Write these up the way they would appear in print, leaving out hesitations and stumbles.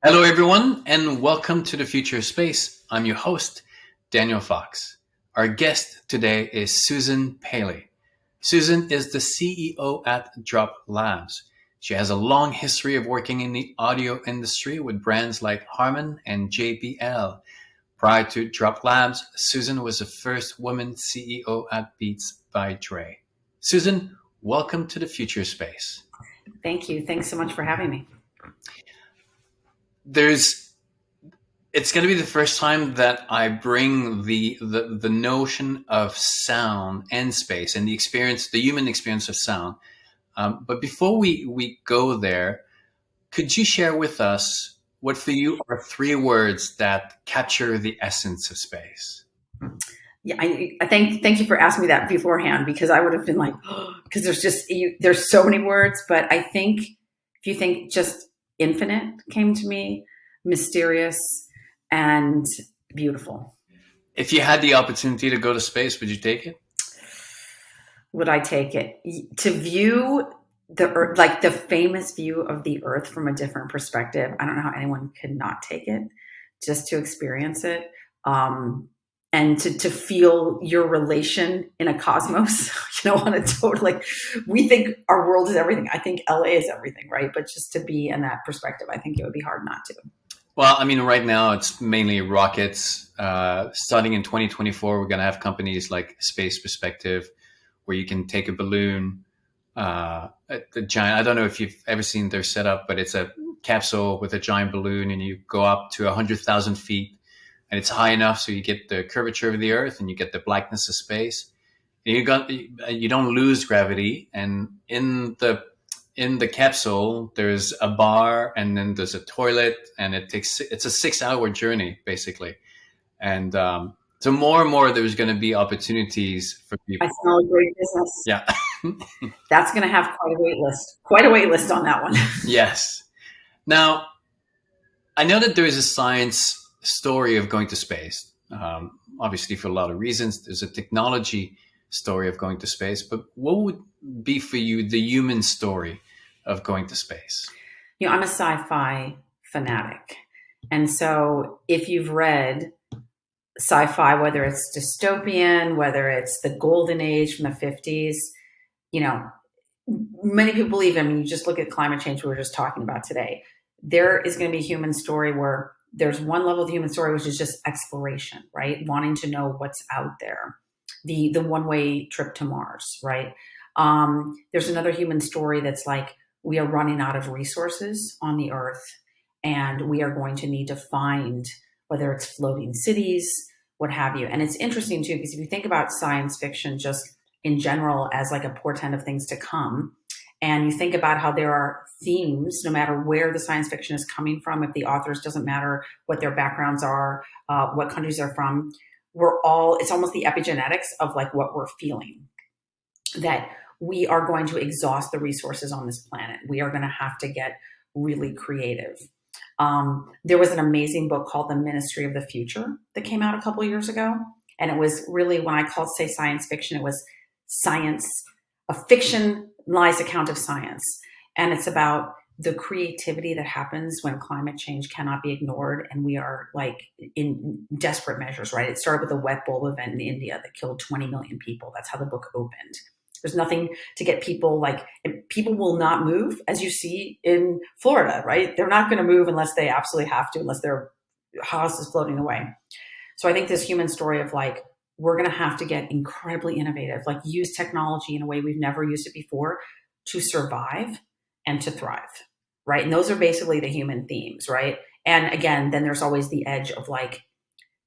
Hello, everyone, and welcome to the Future of Space. I'm your host, Daniel Fox. Our guest today is Susan Paley. Susan is the CEO at Droplabs. She has a long history of working in the audio industry with brands like Harman and JBL. Prior to Droplabs, Susan was the first woman CEO at Beats by Dre. Susan, welcome to the Future of Space. Thank you. Thanks so much for having me. It's going to be the first time that I bring the notion of sound and space and the human experience of sound. But before we go there, could you share with us what for you are three words that capture the essence of space? Yeah, I thank you for asking me that beforehand, because I would have been like, because there's so many words. But I think if you think just infinite came to me, mysterious and beautiful. If you had the opportunity to go to space, would you take it? Would I take it to view the Earth, like the famous view of the Earth from a different perspective? I don't know how anyone could not take it, just to experience it. And to feel your relation in a cosmos, on a total, like, we think our world is everything. I think LA is everything, right? But just to be in that perspective, I think it would be hard not to. Well, I mean, right now it's mainly rockets. Starting in 2024, we're going to have companies like Space Perspective, where you can take a balloon, a giant. I don't know if you've ever seen their setup, but it's a capsule with a giant balloon, and you go up to 100,000 feet, and it's high enough so you get the curvature of the Earth and you get the blackness of space. And you don't lose gravity, and in the capsule, there's a bar and then there's a toilet, and it's a 6-hour journey basically. And so more and more, there's going to be opportunities for people. I smell a great business. Yeah. That's going to have quite a wait list on that one. Yes. Now, I know that there is a science story of going to space. Obviously, for a lot of reasons, there's a technology story of going to space. But what would be for you the human story of going to space? I'm a sci-fi fanatic. And so if you've read sci-fi, whether it's dystopian, whether it's the golden age from the 50s, many people believe, you just look at climate change we were just talking about today. There is going to be a human story where there's one level of the human story, which is just exploration, right? Wanting to know what's out there. The one-way trip to Mars, right? There's another human story that's like, we are running out of resources on the Earth, and we are going to need to find, whether it's floating cities, what have you. And it's interesting too, because if you think about science fiction just in general as like a portent of things to come, and you think about how there are themes, no matter where the science fiction is coming from, if the authors, doesn't matter what their backgrounds are, what countries they're from, it's almost the epigenetics of like what we're feeling, that we are going to exhaust the resources on this planet. We are going to have to get really creative. There was an amazing book called The Ministry of the Future that came out a couple of years ago. And it was really, when I say science fiction, it was science, a fictionalized account of science. And it's about the creativity that happens when climate change cannot be ignored, and we are like in desperate measures, right? It started with a wet bulb event in India that killed 20 million people. That's how the book opened. There's nothing to get people people will not move, as you see in Florida, right? They're not going to move unless they absolutely have to, unless their house is floating away. So I think this human story of like, we're going to have to get incredibly innovative, like use technology in a way we've never used it before to survive and to thrive, right? And those are basically the human themes, right? And again, then there's always the edge of like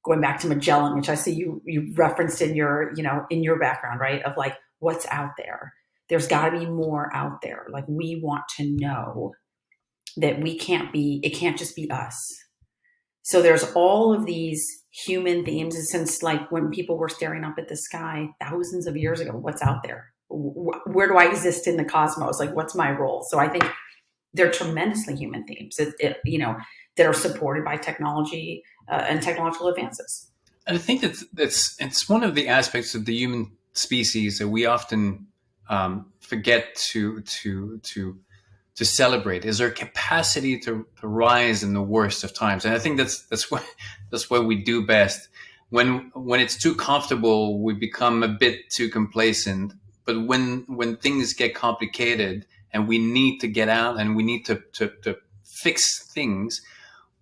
going back to Magellan, which I see you referenced in your, in your background, right? Of like, what's out there? There's got to be more out there. Like, we want to know that it can't just be us. So there's all of these human themes since like when people were staring up at the sky thousands of years ago, what's out there? Where do I exist in the cosmos? Like, what's my role? So I think they're tremendously human themes, that are supported by technology and technological advances. And I think it's one of the aspects of the human species that we often forget to to celebrate? Is there capacity to rise in the worst of times? And I think that's what we do best. When it's too comfortable, we become a bit too complacent. But when things get complicated and we need to get out and we need to fix things,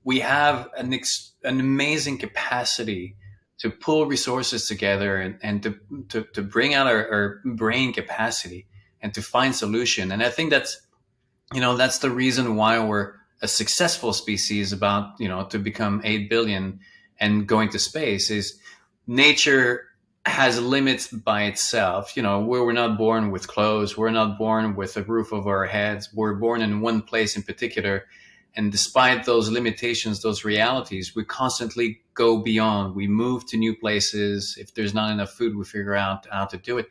we have an amazing capacity to pull resources together and to bring out our brain capacity and to find solution. And I think that's the reason why we're a successful species about, to become 8 billion and going to space is nature has limits by itself. We're not born with clothes. We're not born with a roof over our heads. We're born in one place in particular. And despite those limitations, those realities, we constantly go beyond. We move to new places. If there's not enough food, we figure out how to do it.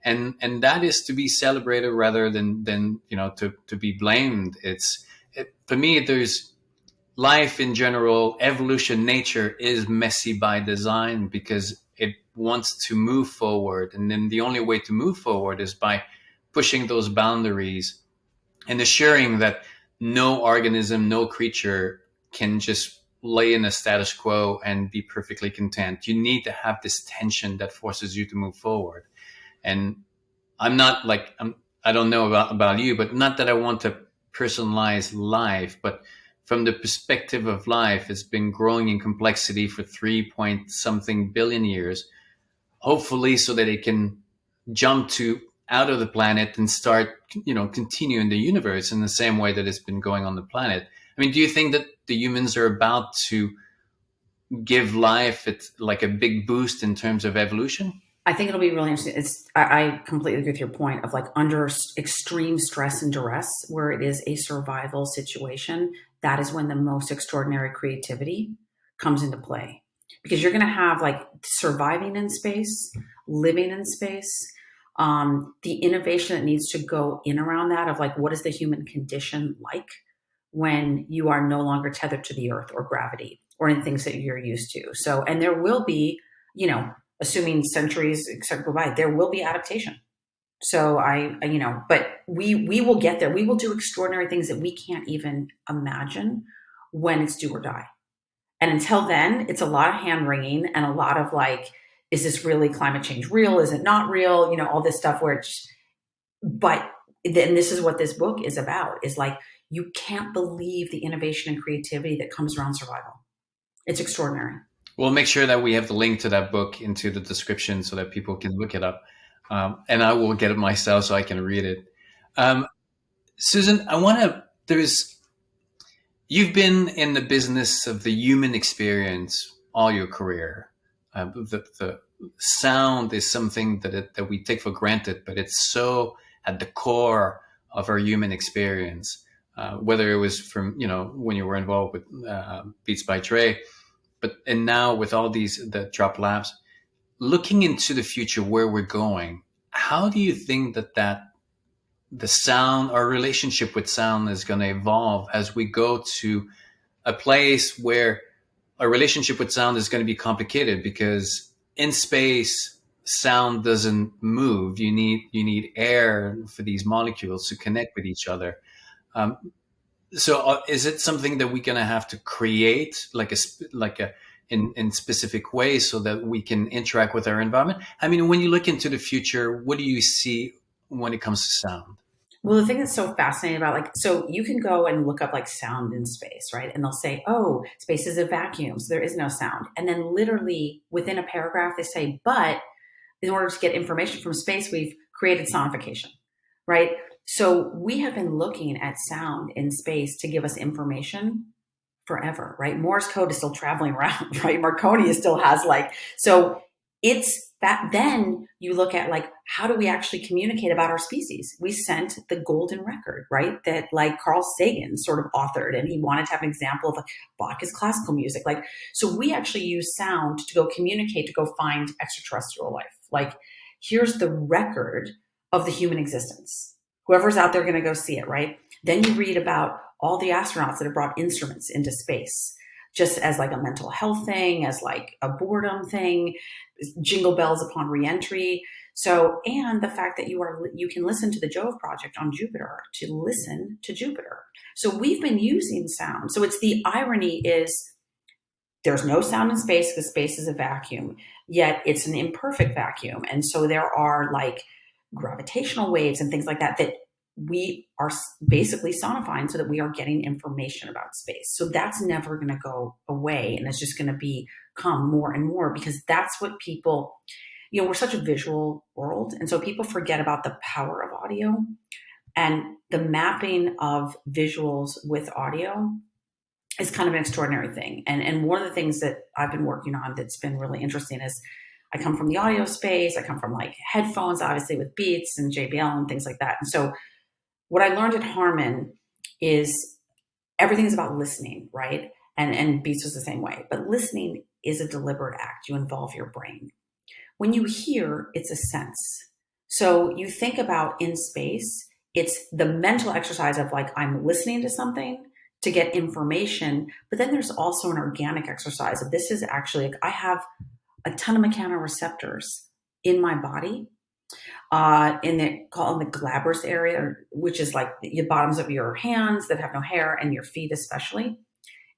And that is to be celebrated rather than to be blamed. For me, there's life in general, evolution, nature is messy by design because it wants to move forward. And then the only way to move forward is by pushing those boundaries and assuring that no organism, no creature can just lay in a status quo and be perfectly content. You need to have this tension that forces you to move forward. And I don't know about you, but not that I want to personalize life, but from the perspective of life, it's been growing in complexity for 3 point something billion years, hopefully so that it can jump out of the planet and start, continue in the universe in the same way that it's been going on the planet. I mean, do you think that the humans are about to give life like a big boost in terms of evolution? I think it'll be really interesting. I completely agree with your point of like under extreme stress and duress, where it is a survival situation, that is when the most extraordinary creativity comes into play. Because you're going to have like surviving in space, living in space, the innovation that needs to go in around that of like, what is the human condition like when you are no longer tethered to the earth or gravity or in things that you're used to. So, and there will be, assuming centuries go by, there will be adaptation. So but we will get there. We will do extraordinary things that we can't even imagine when it's do or die. And until then, it's a lot of hand wringing and a lot of like, is this really climate change real? Is it not real? All this stuff but then this is what this book is about, is like, you can't believe the innovation and creativity that comes around survival. It's extraordinary. We'll make sure that we have the link to that book into the description so that people can look it up. And I will get it myself so I can read it. Susan, you've been in the business of the human experience all your career. The sound is something that we take for granted, but it's so at the core of our human experience. Whether it was from, when you were involved with Beats by Dre, and now with all the Droplabs, looking into the future where we're going, how do you think that the sound, our relationship with sound is going to evolve as we go to a place where our relationship with sound is going to be complicated? Because in space, sound doesn't move. You need air for these molecules to connect with each other. So is it something that we're going to have to create in specific ways so that we can interact with our environment? I mean, when you look into the future, what do you see when it comes to sound? Well, the thing that's so fascinating about so you can go and look up like sound in space, right? And they'll say, oh, space is a vacuum, so there is no sound. And then literally within a paragraph, they say, but in order to get information from space, we've created sonification, right? So we have been looking at sound in space to give us information forever, right? Morse code is still traveling around, right? Marconi still has so it's that. Then you look at how do we actually communicate about our species? We sent the golden record, right? That Carl Sagan sort of authored, and he wanted to have an example of Bach's classical music. So we actually use sound to go communicate, to go find extraterrestrial life. Here's the record of the human existence. Whoever's out there going to go see it, right? Then you read about all the astronauts that have brought instruments into space, just as a mental health thing, as a boredom thing, jingle bells upon reentry. So, and the fact that you can listen to the Jove project on Jupiter to listen to Jupiter. So we've been using sound. So it's the irony is there's no sound in space because space is a vacuum, yet it's an imperfect vacuum. And so there are like gravitational waves and things like that that we are basically sonifying so that we are getting information about space. So that's never going to go away. And it's just going to become more and more because that's what people, we're such a visual world. And so people forget about the power of audio and the mapping of visuals with audio is kind of an extraordinary thing. And one of the things that I've been working on that's been really interesting is I come from the audio space. I come from like headphones, obviously with Beats and JBL and things like that. And so what I learned at Harman is everything is about listening, right? And Beats was the same way. But listening is a deliberate act. You involve your brain. When you hear, it's a sense. So you think about in space, it's the mental exercise of like, I'm listening to something to get information, but then there's also an organic exercise of this is actually, like, I have a ton of mechanoreceptors in my body, in the glabrous area, which is like the bottoms of your hands that have no hair and your feet especially.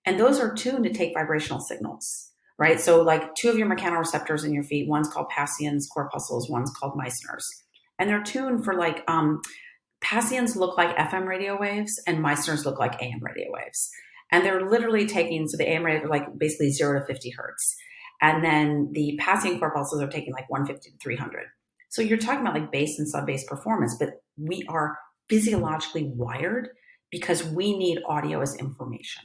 And those are tuned to take vibrational signals, right? So like two of your mechanoreceptors in your feet, one's called Passians corpuscles, one's called Meissner's. And they're tuned for like, Passians look like FM radio waves and Meissner's look like AM radio waves. And they're literally taking, so the AM radio are like basically 0 to 50 hertz. And then the Passian corpuscles are taking like 150 to 300. So you're talking about like bass and sub-bass performance, but we are physiologically wired because we need audio as information.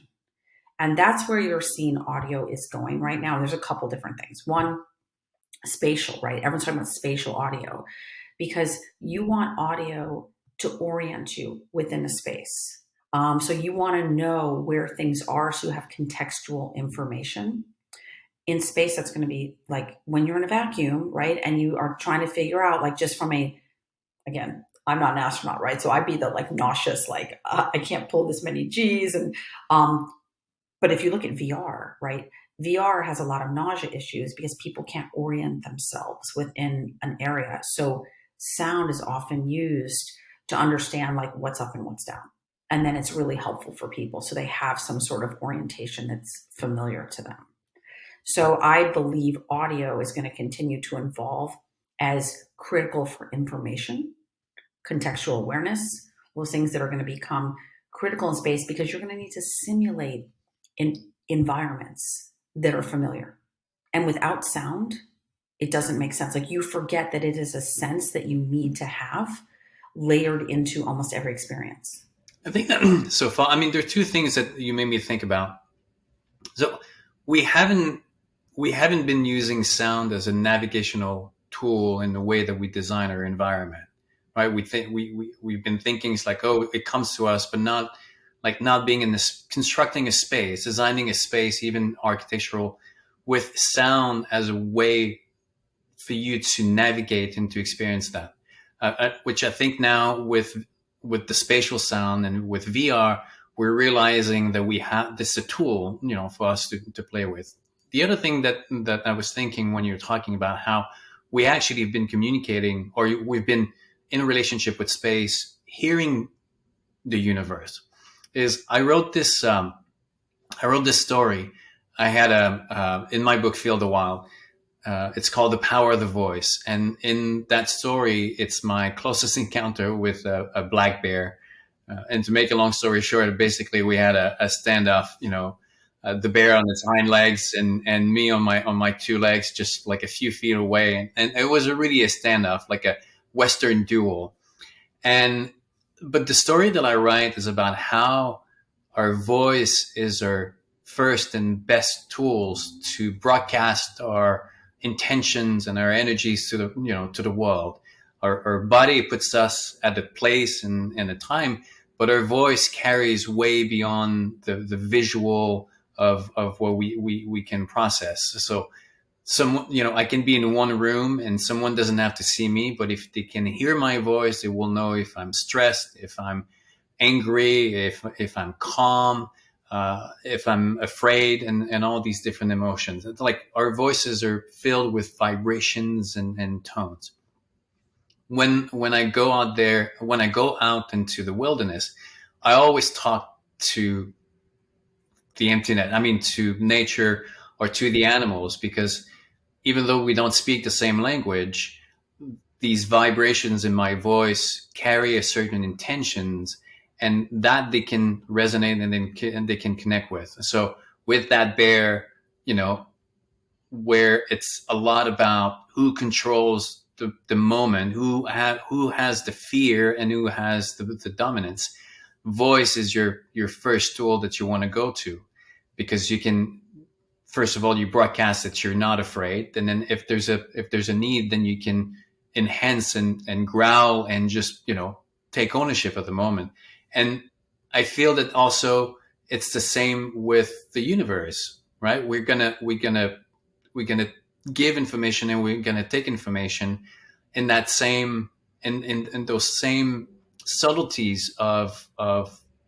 And that's where you're seeing audio is going right now. There's a couple different things. One, spatial, right? Everyone's talking about spatial audio because you want audio to orient you within a space. So you want to know where things are so you have contextual information. In space, that's going to be like when you're in a vacuum, right? And you are trying to figure out, like, just from again, I'm not an astronaut, right? So I'd be the like nauseous, like, I can't pull this many G's. But if you look at VR, right? VR has a lot of nausea issues because people can't orient themselves within an area. So sound is often used to understand like what's up and what's down. And then it's really helpful for people. So they have some sort of orientation that's familiar to them. So I believe audio is going to continue to evolve as critical for information, contextual awareness, those things that are going to become critical in space because you're going to need to simulate in environments that are familiar. And without sound, it doesn't make sense. Like you forget that it is a sense that you need to have layered into almost every experience. I think that so far, I mean, there are two things that you made me think about. So we haven't been using sound as a navigational tool in the way that we design our environment, right? We've been thinking it's like, oh, it comes to us, but not being in this, constructing a space, designing a space, even architectural, with sound as a way for you to navigate and to experience that. Which I think now with the spatial sound and with VR, we're realizing that we have this a tool, for us to play with. The other thing that I was thinking when you're talking about how we actually have been communicating, or we've been in a relationship with space, hearing the universe, is I wrote this story. I had in my book Field a While. It's called The Power of the Voice. And in that story, it's my closest encounter with a black bear. And to make a long story short, basically we had a standoff, the bear on its hind legs and me on my two legs, just like a few feet away. And it was really a standoff, like a Western duel. But the story that I write is about how our voice is our first and best tools to broadcast our intentions and our energies to the world. Our body puts us at a place and a time, but our voice carries way beyond the visual of what we can process. So I can be in one room and someone doesn't have to see me, but if they can hear my voice, they will know if I'm stressed, if I'm angry, if I'm calm, if I'm afraid, and all these different emotions. It's like our voices are filled with vibrations and tones. when I go out there, when I go out into the wilderness, I always talk to the internet. I mean, to nature or to the animals, because even though we don't speak the same language, these vibrations in my voice carry a certain intentions, and that they can resonate and they can connect with. So with that bear, you know, where it's a lot about who controls the moment, who has the fear and who has the dominance. Voice is your first tool that you want to go to, because you can, first of all, you broadcast that you're not afraid, and then if there's a need, then you can enhance and growl and just, you know, take ownership of the moment. And I feel that also it's the same with the universe, right? We're gonna give information, and we're gonna take information in that same in those same subtleties of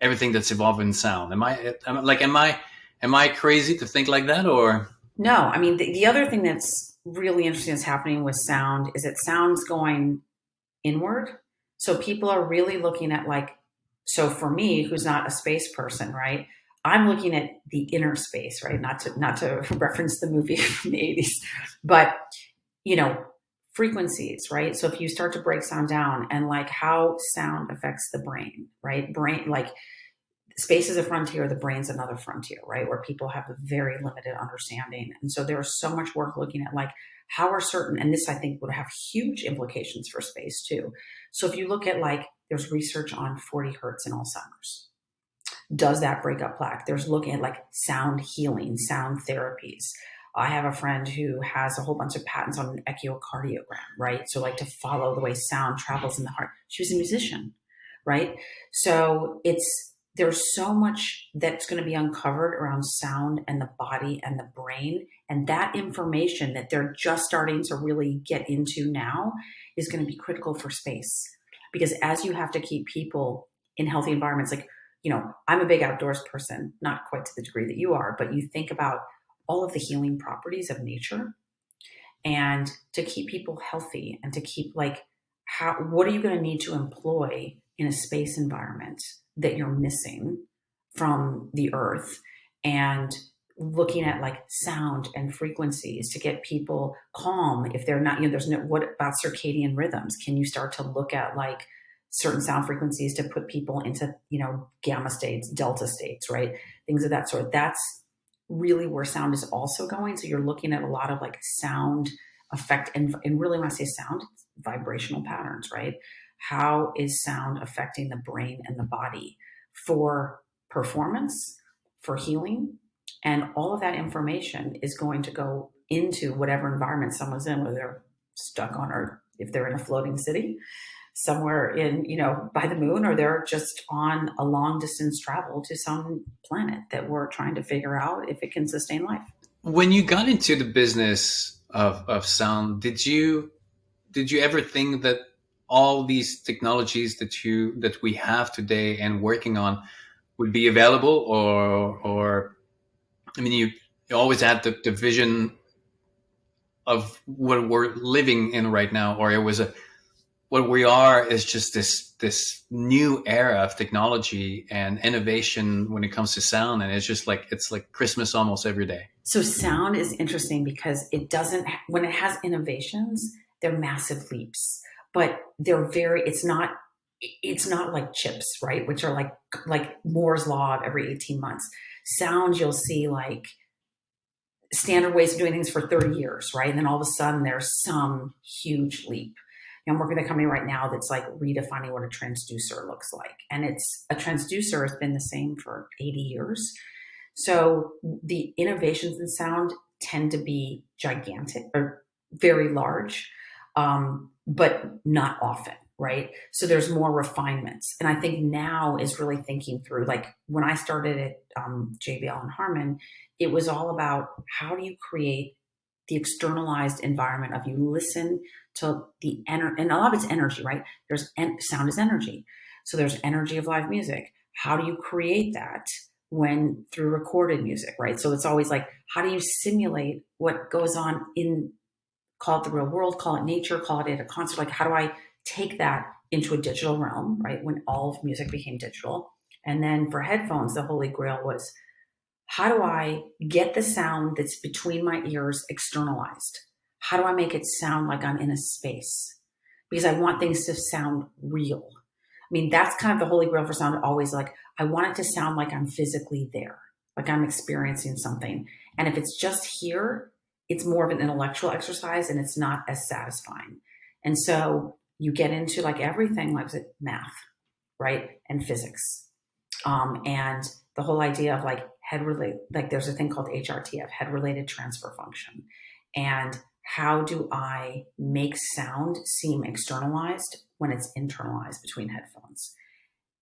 everything that's evolved in sound. Am I crazy to think like that, or? No, I mean, the other thing that's really interesting that's happening with sound is that sound's going inward. So people are really looking at like, so for me, who's not a space person, right? I'm looking at the inner space, right? Not to reference the movie from the 80s, but you know, frequencies, right? So if you start to break sound down and like how sound affects the brain, right? Brain, like space is a frontier, the brain's another frontier, right? Where people have a very limited understanding. And so there's so much work looking at like how are certain, and this I think would have huge implications for space too. So if you look at like, there's research on 40 hertz in Alzheimer's. Does that break up plaque? There's looking at like sound healing, sound therapies. I have a friend who has a whole bunch of patents on an echocardiogram, right? So like to follow the way sound travels in the heart. She was a musician, right? So there's so much that's going to be uncovered around sound and the body and the brain. And that information that they're just starting to really get into now is going to be critical for space. Because as you have to keep people in healthy environments, like, you know, I'm a big outdoors person, not quite to the degree that you are, but you think about all of the healing properties of nature, and to keep people healthy and to keep like, what are you going to need to employ in a space environment that you're missing from the earth, and looking at like sound and frequencies to get people calm if they're not, you know, there's no, what about circadian rhythms? Can you start to look at like certain sound frequencies to put people into, you know, gamma states, delta states, right? Things of that sort. That's really where sound is also going. So you're looking at a lot of like sound effect, and really when I say sound, vibrational patterns, right? How is sound affecting the brain and the body for performance, for healing? And all of that information is going to go into whatever environment someone's in, whether they're stuck on Earth, if they're in a floating city, somewhere in, you know, by the moon, or they're just on a long distance travel to some planet that we're trying to figure out if it can sustain life. When you got into the business of sound, did you ever think that all these technologies that we have today and working on would be available, or I mean, you always had the vision of what we're living in right now, or it was a what we are is just this new era of technology and innovation when it comes to sound, and it's like Christmas almost every day. So sound is interesting because it doesn't, when it has innovations, they're massive leaps, but it's not like chips, right? Which are like Moore's law of every 18 months. Sound, you'll see like standard ways of doing things for 30 years, right? And then all of a sudden there's some huge leap. You know, I'm working with a company right now that's like redefining what a transducer looks like. And a transducer has been the same for 80 years. So the innovations in sound tend to be gigantic or very large, but not often, right? So there's more refinements. And I think now is really thinking through, like when I started at JBL and Harman, it was all about how do you create the externalized environment of you listen to the energy, and a lot of it's energy, right? Sound is energy. So there's energy of live music. How do you create that when through recorded music, right? So it's always like, how do you simulate what goes on in, call it the real world, call it nature, call it at a concert? Like, how do I take that into a digital realm, right? When all of music became digital. And then for headphones, the holy grail was, how do I get the sound that's between my ears externalized? How do I make it sound like I'm in a space? Because I want things to sound real. I mean, that's kind of the holy grail for sound, always like, I want it to sound like I'm physically there, like I'm experiencing something. And if it's just here, it's more of an intellectual exercise and it's not as satisfying. And so you get into like everything like math, right? And physics. And the whole idea of like head related, like there's a thing called HRTF, head related transfer function. And how do I make sound seem externalized when it's internalized between headphones?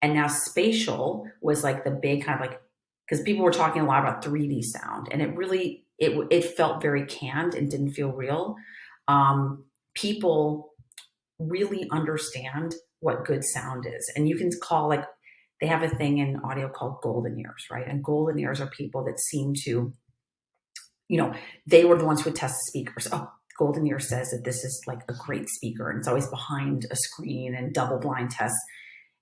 And now spatial was like the big kind of like, because people were talking a lot about 3D sound, and it really, it felt very canned and didn't feel real. People really understand what good sound is. And you can call like, they have a thing in audio called golden ears, right? And golden ears are people that seem to, you know, they were the ones who would test the speakers. Oh, golden ear says that this is like a great speaker, and it's always behind a screen and double blind tests.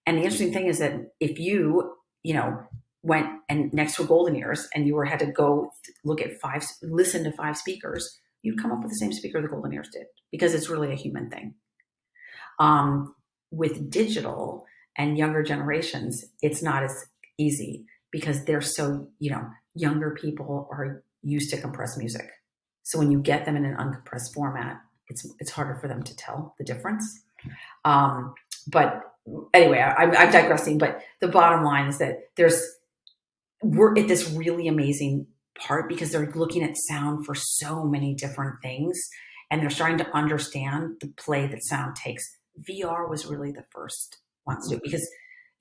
And the interesting thing is that if you know, went and next to a golden ears and you had to go look at listen to 5 speakers, you'd come up with the same speaker the golden ears did, because it's really a human thing. With digital and younger generations, it's not as easy because they're so, you know, younger people are used to compressed music. So when you get them in an uncompressed format, it's harder for them to tell the difference. But anyway, I'm digressing. But the bottom line is that we're at this really amazing part because they're looking at sound for so many different things, and they're starting to understand the play that sound takes. VR was really the first ones to do, because,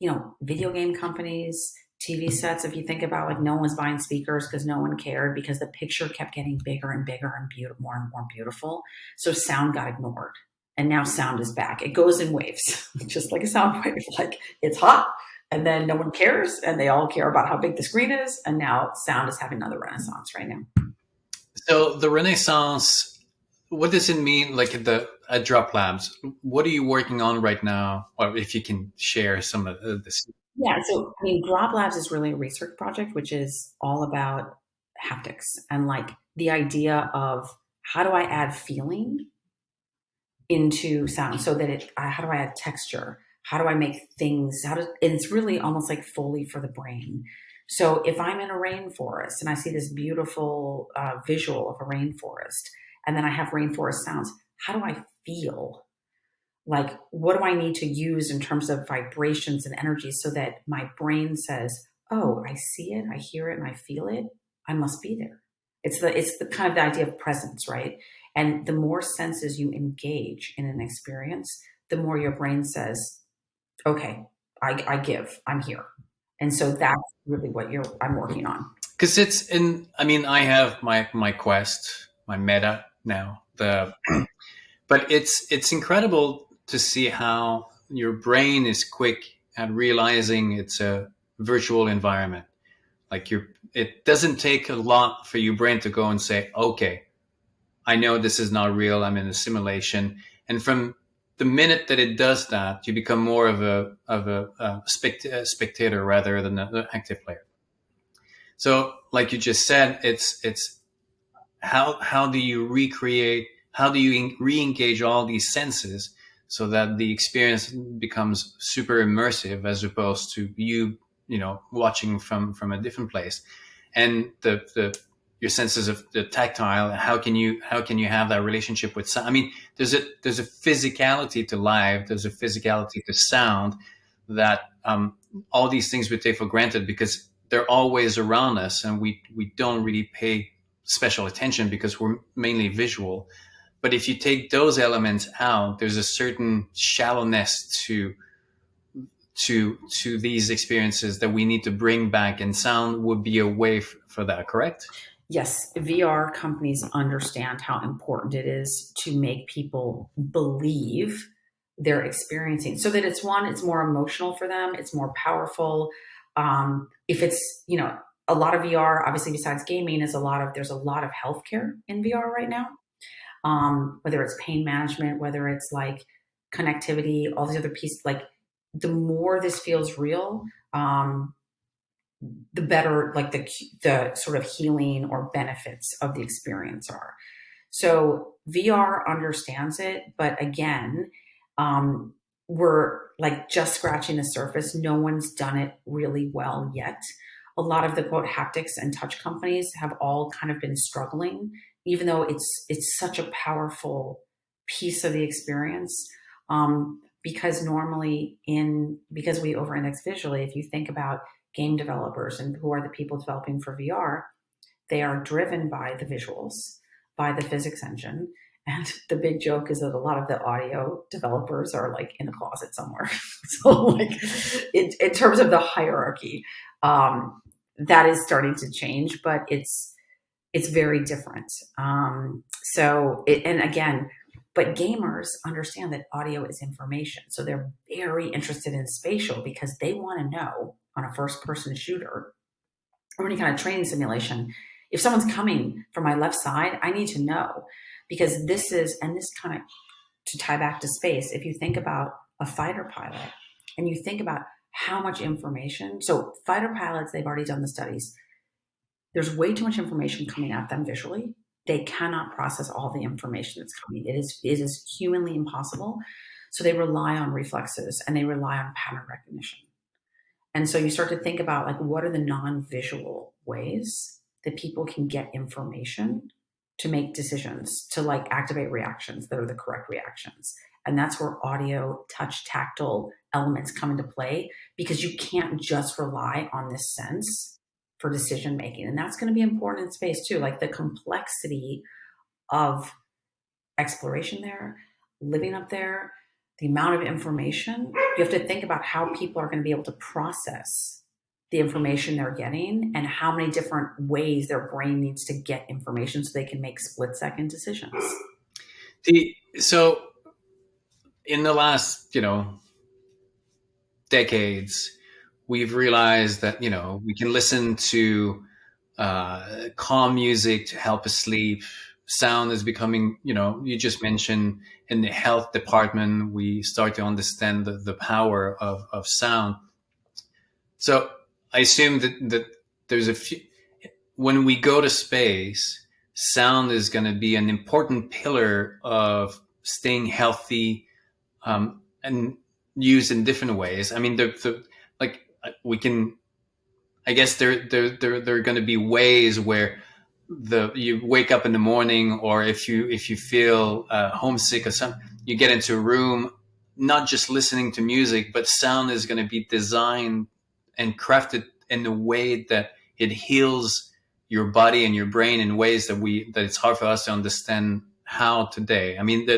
you know, video game companies, TV sets, if you think about like, no one's buying speakers because no one cared, because the picture kept getting bigger and bigger and more and more beautiful. So sound got ignored. And now sound is back. It goes in waves, just like a sound wave. Like, it's hot, and then no one cares, and they all care about how big the screen is. And now sound is having another renaissance right now. So the Renaissance, what does it mean? Like at Droplabs, what are you working on right now? Or if you can share some of this. Yeah, so I mean, Droplabs is really a research project, which is all about haptics and like the idea of, how do I add feeling into sound so that how do I add texture? How do I make things, and it's really almost like Foley for the brain. So if I'm in a rainforest and I see this beautiful visual of a rainforest, and then I have rainforest sounds, how do I feel? Like, what do I need to use in terms of vibrations and energy so that my brain says, oh, I see it, I hear it, and I feel it, I must be there. It's the kind of the idea of presence, right? And the more senses you engage in an experience, the more your brain says, okay, I give, I'm here. And so that's really what I'm working on. Because it's in, I mean, I have my Quest, my Meta now, but it's incredible to see how your brain is quick at realizing it's a virtual environment. Like it doesn't take a lot for your brain to go and say, okay, I know this is not real. I'm in a simulation. And from the minute that it does that, you become more of a spectator rather than an active player. So, like you just said, it's how do you recreate? How do you re-engage all these senses so that the experience becomes super immersive as opposed to you know, watching from a different place? And your senses of the tactile, how can you have that relationship with sound? I mean, there's a physicality to live, there's a physicality to sound that all these things we take for granted because they're always around us, and we don't really pay special attention because we're mainly visual. But if you take those elements out, there's a certain shallowness to these experiences that we need to bring back, and sound would be a way for that, correct? Yes, VR companies understand how important it is to make people believe they're experiencing, so that it's more emotional for them, it's more powerful. If it's, you know, a lot of VR, obviously besides gaming, there's a lot of healthcare in VR right now. Whether it's pain management, whether it's like connectivity, all these other pieces, like the more this feels real, the better, like the sort of healing or benefits of the experience are. So VR understands it, but again, we're like just scratching the surface. No one's done it really well yet. A lot of the quote haptics and touch companies have all kind of been struggling, even though it's such a powerful piece of the experience. Because normally because we over-index visually, if you think about game developers and who are the people developing for VR, they are driven by the visuals, by the physics engine. And the big joke is that a lot of the audio developers are like in a closet somewhere. So like in terms of the hierarchy, that is starting to change, but it's very different. And again, but gamers understand that audio is information. So they're very interested in spatial because they want to know on a first person shooter or any kind of training simulation, if someone's coming from my left side, I need to know, because this kind of to tie back to space, if you think about a fighter pilot and you think about how much information, so fighter pilots, they've already done the studies. There's way too much information coming at them visually. They cannot process all the information that's coming. It is humanly impossible. So they rely on reflexes and they rely on pattern recognition. And so you start to think about like, what are the non-visual ways that people can get information to make decisions, to like activate reactions that are the correct reactions. And that's where audio, touch, tactile elements come into play, because you can't just rely on this sense for decision making. And that's going to be important in space too, like the complexity of exploration there, living up there, the amount of information. You have to think about how people are going to be able to process the information they're getting and how many different ways their brain needs to get information so they can make split-second decisions. So in the last, decades, we've realized that, we can listen to calm music to help us sleep. Sound is becoming, you just mentioned in the health department, we start to understand the power of sound. So I assume that there's a few, when we go to space, sound is going to be an important pillar of staying healthy, and used in different ways. I mean, like we can, I guess there are going to be ways where you wake up in the morning, or if you feel homesick or something, you get into a room, not just listening to music, but sound is going to be designed and crafted in a way that it heals your body and your brain in ways that it's hard for us to understand how today. I mean,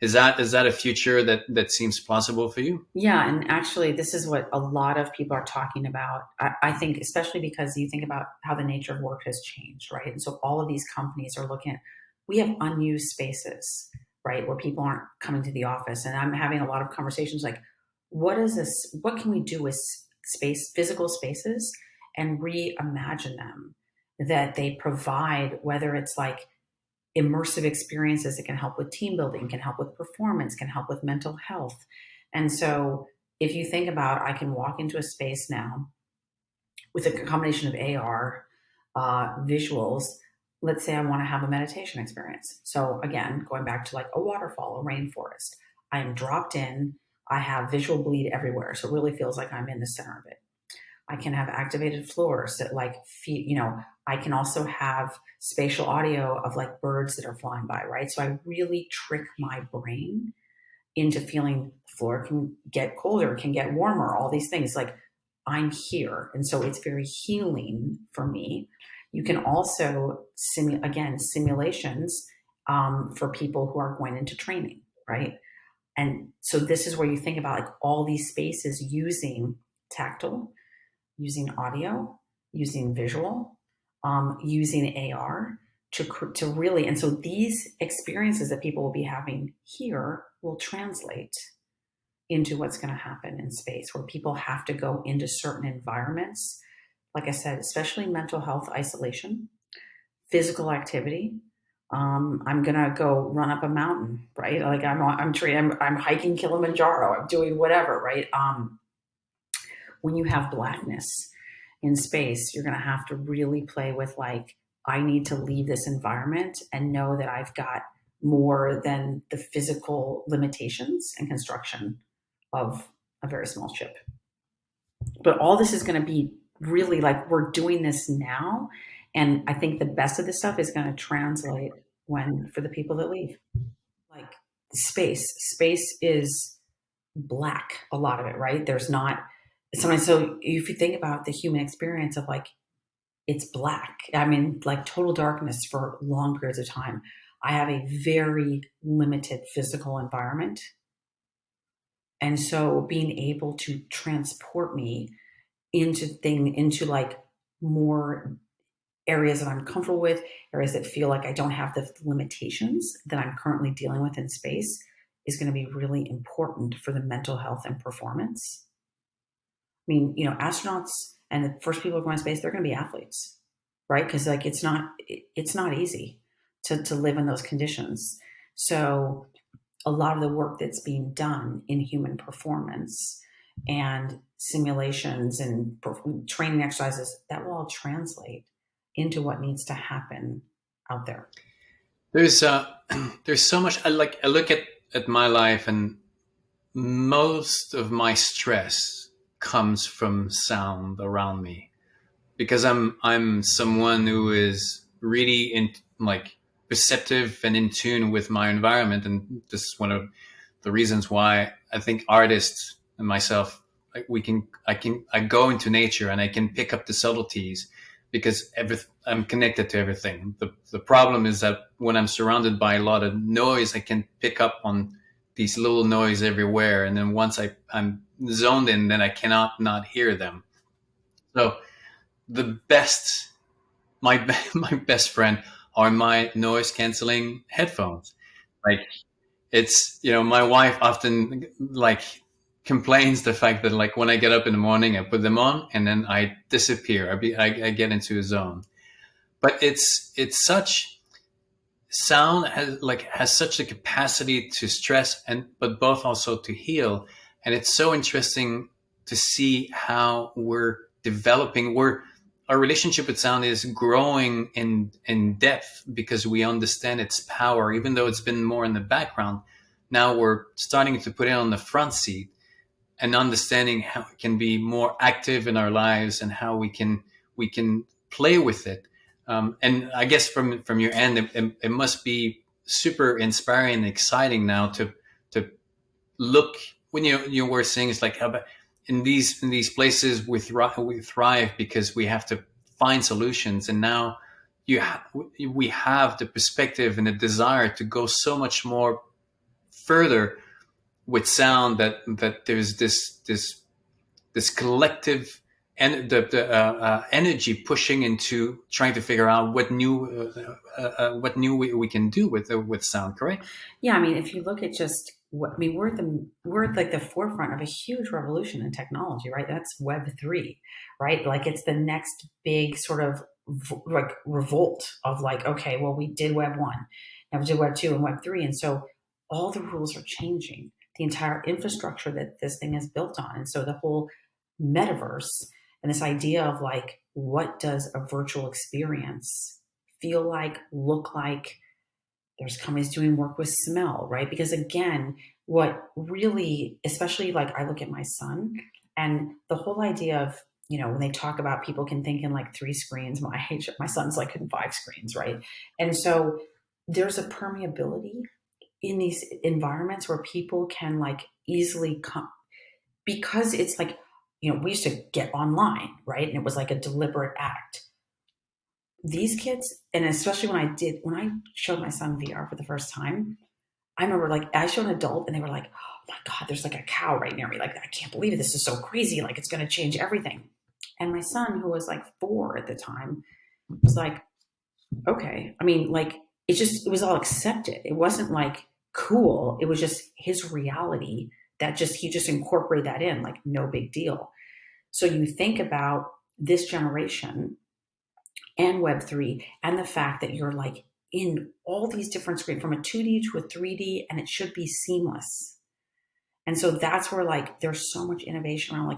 is that a future that seems plausible for you? Yeah, and actually, this is what a lot of people are talking about. I think, especially because you think about how the nature of work has changed, right? And so all of these companies are looking at, we have unused spaces, right, where people aren't coming to the office. And I'm having a lot of conversations like, what can we do with physical spaces, and reimagine them, that they provide, whether it's like immersive experiences that can help with team building, can help with performance, can help with mental health. And so if you think about, I can walk into a space now with a combination of AR, visuals. Let's say I want to have a meditation experience. So again, going back to like a waterfall, a rainforest, I am dropped in, I have visual bleed everywhere. So it really feels like I'm in the center of it. I can have activated floors that like, I can also have spatial audio of like birds that are flying by, right? So I really trick my brain into feeling the floor can get colder, can get warmer, all these things. Like, I'm here. And so it's very healing for me. You can also, simulations for people who are going into training, right? And so this is where you think about like all these spaces using tactile, using audio, using visual, using AR to really, and so these experiences that people will be having here will translate into what's going to happen in space, where people have to go into certain environments. Like I said, especially mental health isolation, physical activity, I'm gonna go run up a mountain, right? Like I'm hiking Kilimanjaro. I'm doing whatever, right? When you have blackness in space, you're gonna have to really play with like, I need to leave this environment and know that I've got more than the physical limitations and construction of a very small ship. But all this is going to be really like, we're doing this now, and I think the best of this stuff is going to translate when, for the people that leave, like space is black, a lot of it, right? There's not sometimes. So if you think about the human experience of like, it's black, I mean, like total darkness for long periods of time. I have a very limited physical environment, and so being able to transport me into like more areas that I'm comfortable with, areas that feel like I don't have the limitations that I'm currently dealing with in space, is going to be really important for the mental health and performance. I mean, astronauts and the first people going to space, they're going to be athletes, right? Because like it's not easy to live in those conditions. So a lot of the work that's being done in human performance and simulations and training exercises, that will all translate into what needs to happen out there. There's there's so much. I look at my life, and most of my stress comes from sound around me, because I'm someone who is really in like perceptive and in tune with my environment, and this is one of the reasons why I think artists and myself, like I go into nature and I can pick up the subtleties, because I'm connected to everything. The problem is that when I'm surrounded by a lot of noise, I can pick up on these little noise everywhere, and then once I'm zoned in, then I cannot not hear them. So the best my my best friend are my noise canceling headphones. Like, it's, my wife often like complains the fact that like when I get up in the morning, I put them on and then I disappear. I get into a zone. But it's such sound has such a capacity to stress, and but both also to heal. And it's so interesting to see how we're developing, we're our relationship with sound is growing in depth, because we understand its power, even though it's been more in the background. Now we're starting to put it on the front seat, and understanding how it can be more active in our lives, and how we can play with it. And I guess from your end, it must be super inspiring and exciting now to look, when you were saying it's like how about in these places we thrive because we have to find solutions, and now we have the perspective and the desire to go so much more further with sound, that there's this collective and the energy pushing into trying to figure out what new we can do with sound. Correct? Yeah, I mean, if you look at just what I mean, we're at like the forefront of a huge revolution in technology, right? That's Web 3, right? Like it's the next big sort of like revolt of like, okay, well, we did Web 1, now we did Web 2 and Web 3, and so all the rules are changing. The entire infrastructure that this thing is built on, and so the whole metaverse and this idea of like, what does a virtual experience feel like, look like? There's companies doing work with smell, right? Because again, what really, especially like I look at my son, and the whole idea of, when they talk about people can think in like 3 screens, my son's like in 5 screens, right? And so there's a permeability in these environments where people can like easily come, because it's like, we used to get online, right? And it was like a deliberate act. These kids, and especially when I showed my son VR for the first time, I remember like I showed an adult and they were like, "Oh my god, there's like a cow right near me. Like I can't believe it. This is so crazy. Like it's going to change everything." And my son, who was like 4 at the time, was like, "Okay." I mean, like it was all accepted. It wasn't like cool. It was just his reality, that just he just incorporated that in, like no big deal. So you think about this generation and Web3, and the fact that you're like in all these different screens from a 2D to a 3D, and it should be seamless. And so that's where like there's so much innovation around like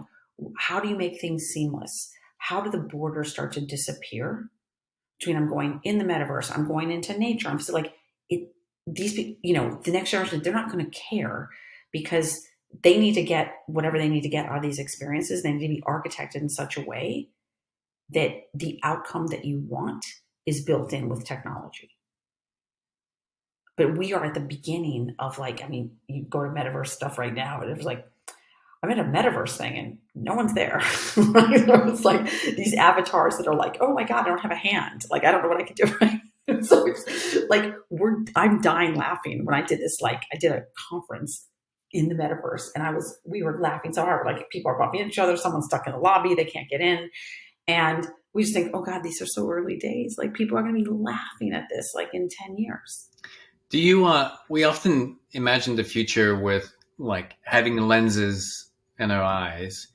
how do you make things seamless? How do the borders start to disappear between I'm going in the metaverse, I'm going into nature, I'm still like it. These people, the next generation, they're not going to care because they need to get whatever they need to get out of these experiences. They need to be architected in such a way that the outcome that you want is built in with technology. But we are at the beginning of like, I mean, you go to metaverse stuff right now, and it was like, I'm in a metaverse thing and no one's there. It's like these avatars that are like, oh my God, I don't have a hand. Like, I don't know what I can do. Right? So it's like, I'm dying laughing when I did this. Like, I did a conference in the metaverse and we were laughing so hard. Like, people are bumping each other. Someone's stuck in the lobby. They can't get in. And we just think, oh God, these are so early days. Like, people are going to be laughing at this like in 10 years. Do you, we often imagine the future with like having lenses in our eyes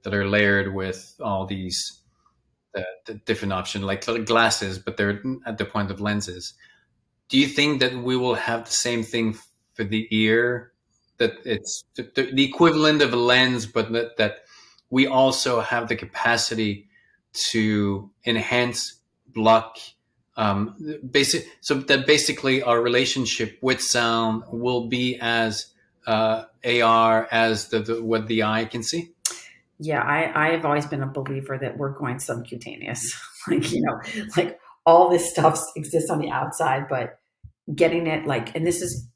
that are layered with all these the different options, like glasses, but they're at the point of lenses. Do you think that we will have the same thing for the ear? That it's the equivalent of a lens, but that we also have the capacity to enhance, block, so that basically our relationship with sound will be as AR as what the eye can see. Yeah, I have always been a believer that we're going subcutaneous. Like, like all this stuff exists on the outside, but getting it like, and this is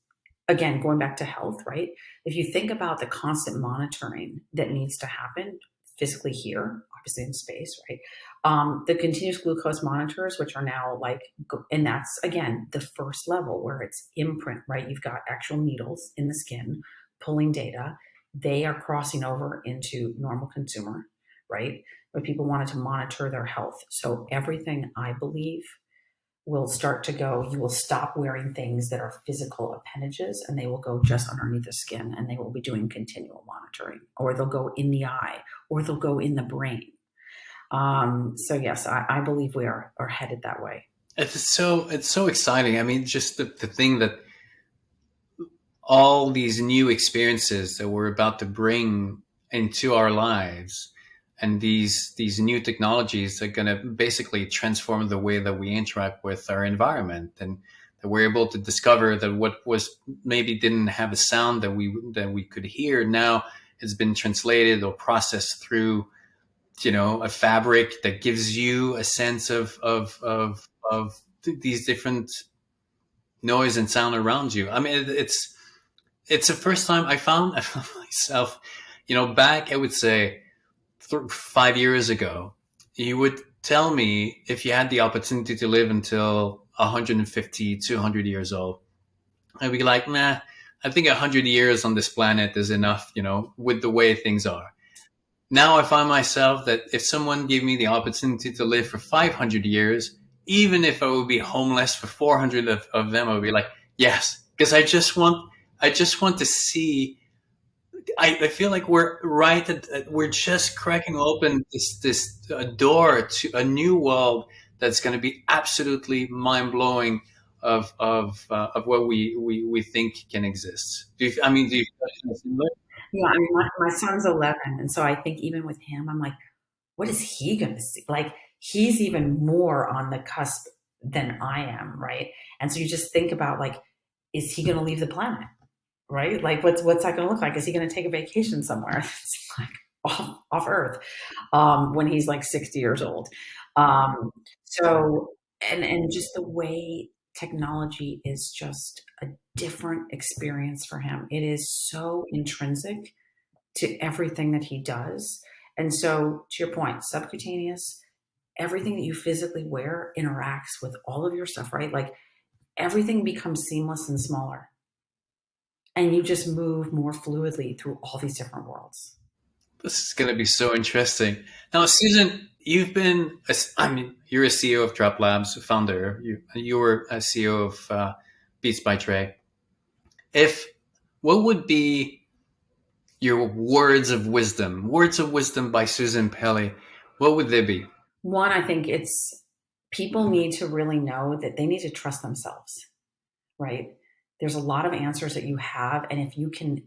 again going back to health, right? If you think about the constant monitoring that needs to happen physically here, obviously in space, right? The continuous glucose monitors, which are now like, and that's again the first level where it's imprint, right? You've got actual needles in the skin pulling data. They are crossing over into normal consumer, right? But people wanted to monitor their health. So everything, I believe, will start to go, you will stop wearing things that are physical appendages and they will go just underneath the skin and they will be doing continual monitoring, or they'll go in the eye, or they'll go in the brain. So yes, I believe we are headed that way. It's so exciting. I mean, just the thing that all these new experiences that we're about to bring into our lives, and these new technologies are going to basically transform the way that we interact with our environment, and that we're able to discover that what was maybe didn't have a sound that we could hear now has been translated or processed through a fabric that gives you a sense of these different noise and sound around you. I mean, it's the first time I found myself, back, I would say 5 years ago, you would tell me if you had the opportunity to live until 150, 200 years old, I'd be like, nah, I think 100 years on this planet is enough, with the way things are. Now I find myself that if someone gave me the opportunity to live for 500 years, even if I would be homeless for 400 of them, I would be like, yes, because I just want to see. I feel like we're right we're just cracking open this door to a new world that's going to be absolutely mind blowing of what we think can exist. Do you feel similar? Yeah, I mean, my son's 11, and so I think even with him, I'm like, what is he going to see? Like, he's even more on the cusp than I am, right? And so you just think about like, is he going to leave the planet? Right? Like, what's that going to look like? Is he going to take a vacation somewhere? It's like off Earth when he's like 60 years old. So, and just the way technology is just a different experience for him. It is so intrinsic to everything that he does. And so, to your point, subcutaneous, everything that you physically wear interacts with all of your stuff, right? Like, everything becomes seamless and smaller, and you just move more fluidly through all these different worlds. This is going to be so interesting. Now, Susan, I mean, you're a CEO of Droplabs, founder. You were a CEO of Beats by Trey. If What would be your words of wisdom by Susan Paley? What would they be? One, I think it's people need to really know that they need to trust themselves, right? There's a lot of answers that you have. And if you can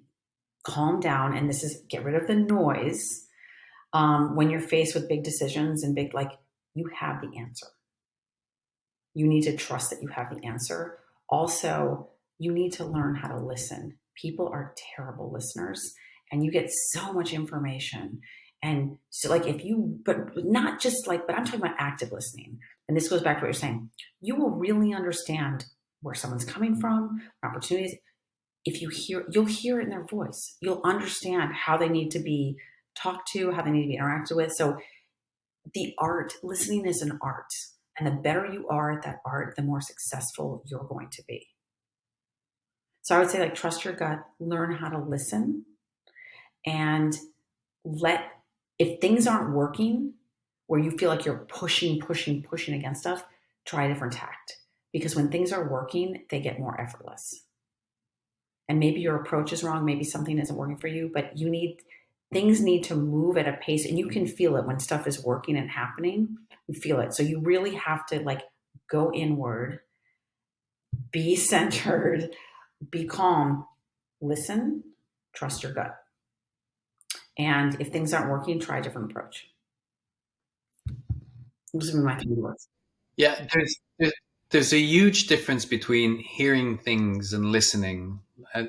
calm down, and this is get rid of the noise, when you're faced with big decisions and big, like, you have the answer. You need to trust that you have the answer. Also, you need to learn how to listen. People are terrible listeners, and you get so much information. And so, like, if you, but not just like, but I'm talking about active listening. And this goes back to what you're saying. You will really understand where someone's coming from, opportunities. If you hear, you'll hear it in their voice. You'll understand how they need to be talked to, how they need to be interacted with. So the art, listening is an art. And the better you are at that art, the more successful you're going to be. So I would say, like, trust your gut, learn how to listen, and if things aren't working, where you feel like you're pushing against stuff, try a different tact. Because when things are working, they get more effortless. And maybe your approach is wrong, maybe something isn't working for you, but things need to move at a pace, and you can feel it when stuff is working and happening. You feel it. So you really have to, like, go inward, be centered, be calm, listen, trust your gut. And if things aren't working, try a different approach. Those are my 3 words. Yeah, there's a huge difference between hearing things and listening.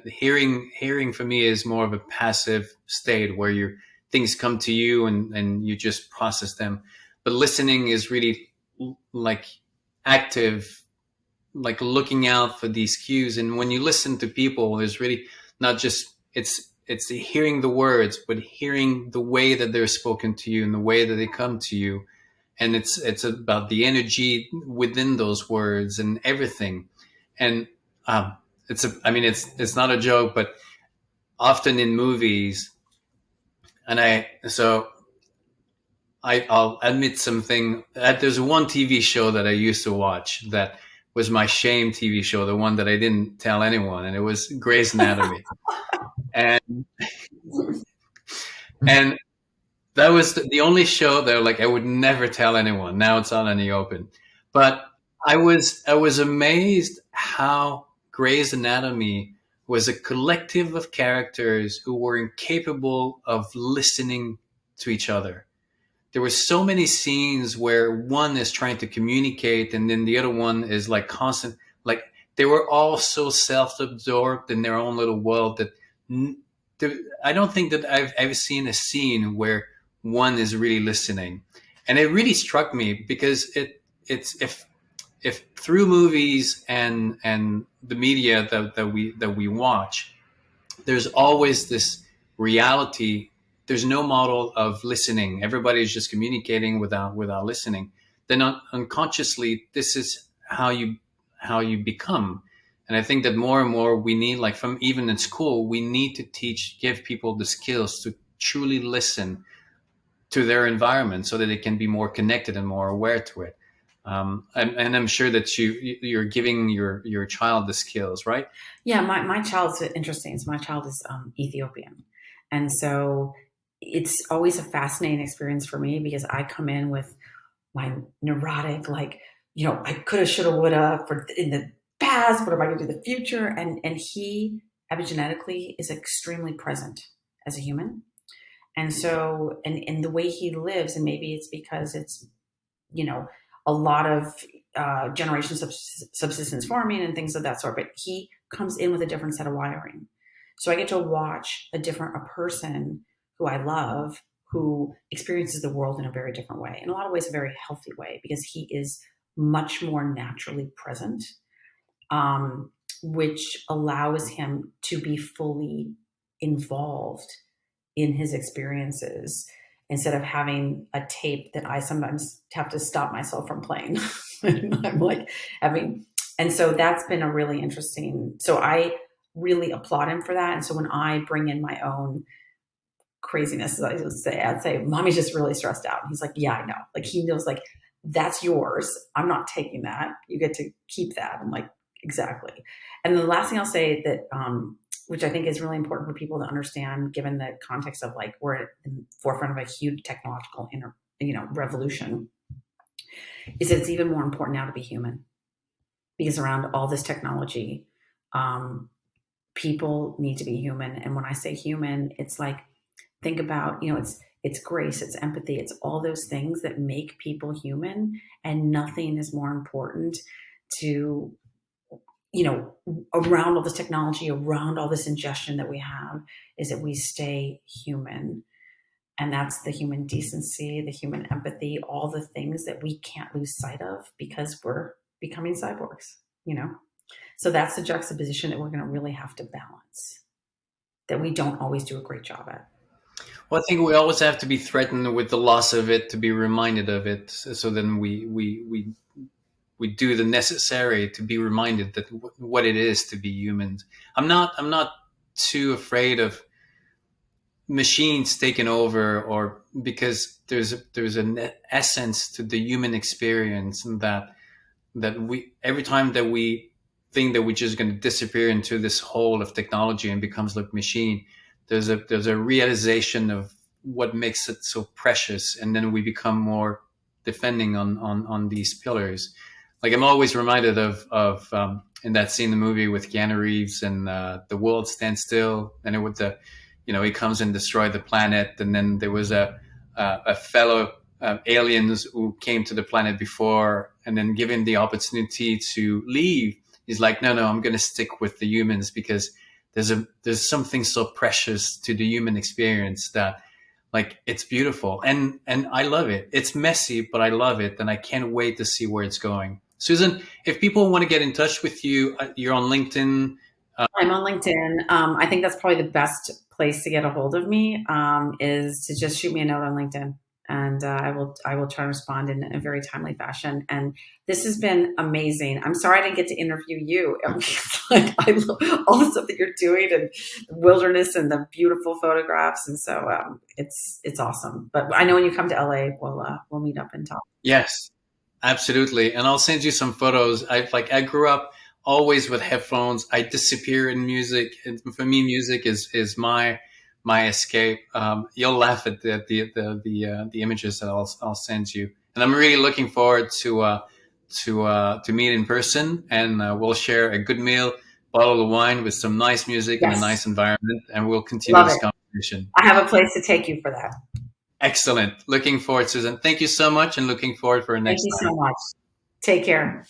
Hearing for me is more of a passive state where things come to you and you just process them. But listening is really like active, like looking out for these cues. And when you listen to people, there's really not just it's hearing the words, but hearing the way that they're spoken to you and the way that they come to you. And it's about the energy within those words and everything. And it's not a joke, but often in movies, and I'll admit something. There's one TV show that I used to watch that was my shame TV show, the one that I didn't tell anyone, and it was Grey's Anatomy. And that was the only show that, like, I would never tell anyone. Now it's out in the open. But I was amazed how Grey's Anatomy was a collective of characters who were incapable of listening to each other. There were so many scenes where one is trying to communicate and then the other one is like constant, like they were all so self-absorbed in their own little world that I don't think that I've ever seen a scene where one is really listening. And it really struck me because it's if through movies and the media that we watch, there's always this reality. There's no model of listening. Everybody's just communicating without listening. Then unconsciously, this is how you become. And I think that more and more we need, like from even in school, we need to give people the skills to truly listen to their environment so that they can be more connected and more aware to it. And I'm sure that you're giving your child the skills, right? Yeah, my child's interesting. So my child is Ethiopian. And so it's always a fascinating experience for me because I come in with my neurotic, like, I coulda, shoulda, woulda for in the past. What am I going to do in the future? And he epigenetically is extremely present as a human. And so, and the way he lives, and maybe it's because it's, a lot of generations of subsistence farming and things of that sort, but he comes in with a different set of wiring. So I get to watch a person who I love, who experiences the world in a very different way, in a lot of ways, a very healthy way, because he is much more naturally present, which allows him to be fully involved in his experiences instead of having a tape that I sometimes have to stop myself from playing. I'm like and so that's been a really interesting, so I really applaud him for that. And so when I bring in my own craziness, I'd say, Mommy's just really stressed out. And he's like, yeah, I know. Like, he knows, like, that's yours. I'm not taking that. You get to keep that. I'm like, exactly. And the last thing I'll say that, which I think is really important for people to understand, given the context of, like, we're at the forefront of a huge technological revolution, is that it's even more important now to be human, because around all this technology, um, people need to be human. And when I say human, it's like, think about, it's grace, it's empathy, it's all those things that make people human. And nothing is more important to, around all this technology, around all this ingestion that we have, is that we stay human. And that's the human decency, the human empathy, all the things that we can't lose sight of because we're becoming cyborgs, you know? So that's the juxtaposition that we're going to really have to balance, that we don't always do a great job at. Well, I think we always have to be threatened with the loss of it to be reminded of it. So then we do the necessary to be reminded that what it is to be humans. I'm not too afraid of machines taking over, or because there's an essence to the human experience, and that we, every time that we think that we're just going to disappear into this hole of technology and becomes like machine, there's a realization of what makes it so precious, and then we become more defending on these pillars. Like, I'm always reminded of in that scene in the movie with Keanu Reeves, and the world stands still, and it would he comes and destroy the planet, and then there was a fellow aliens who came to the planet before, and then given the opportunity to leave, he's like, no, I'm going to stick with the humans, because there's something so precious to the human experience that, like, it's beautiful, and I love it. It's messy, but I love it, and I can't wait to see where it's going. Susan, if people want to get in touch with you, you're on LinkedIn. I'm on LinkedIn. I think that's probably the best place to get a hold of me, is to just shoot me a note on LinkedIn, and I will try to respond in a very timely fashion. And this has been amazing. I'm sorry I didn't get to interview you. Like, I love all the stuff that you're doing, and the wilderness, and the beautiful photographs, and so it's awesome. But I know when you come to LA, we'll meet up and talk. Yes, absolutely. And I'll send you some photos. I grew up always with headphones. I disappear in music. And for me, music is my escape. You'll laugh at the images that I'll send you. And I'm really looking forward to meet in person, and we'll share a good meal, bottle of wine with some nice music and a Yes, nice environment, and we'll continue love this it. conversation. I have a place to take you for that. Excellent. Looking forward, Susan. Thank you so much, and looking forward for our Thank next you time. so much. Take care.